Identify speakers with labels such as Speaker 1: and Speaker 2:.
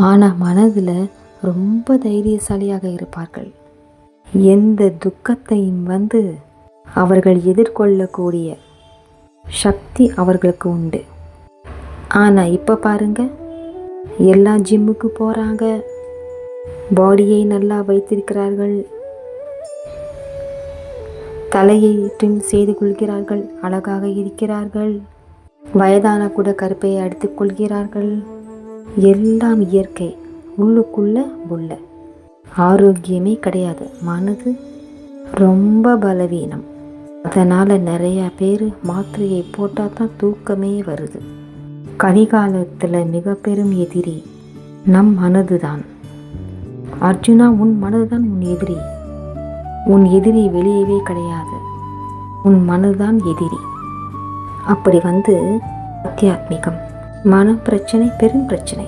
Speaker 1: ஆனால் மனதில் ரொம்ப தைரியசாலியாக இருப்பார்கள். எந்த துக்கத்தையும் அவர்கள் எதிர்கொள்ளக்கூடிய சக்தி அவர்களுக்கு உண்டு. ஆனால் இப்போ பாருங்க, எல்லா ஜிம்முக்கு போகிறாங்க, பாடியை நல்லா வைத்திருக்கிறார்கள், தலையை ட்ரிம் செய்து கொள்கிறார்கள், அழகாக இருக்கிறார்கள், வயதான கூட கருப்பையை அடித்துக் கொள்கிறார்கள். எல்லாம் இயற்கை. உள்ளுக்குள்ள உள்ள ஆரோக்கியமே கிடையாது. மனது ரொம்ப பலவீனம். அதனால் நிறைய பேர் மாத்திரையை போட்டால் தான் தூக்கமே வருது. கலிகாலத்தில் மிக பெரும் எதிரி நம் மனது தான். அர்ஜுனா, உன் மனது தான் உன் எதிரி. உன் எதிரி வெளியவே கிடையாது, உன் மனதுதான் எதிரி. அப்படி ஆத்தியாத்மிகம், மன பிரச்சனை பெரும் பிரச்சனை.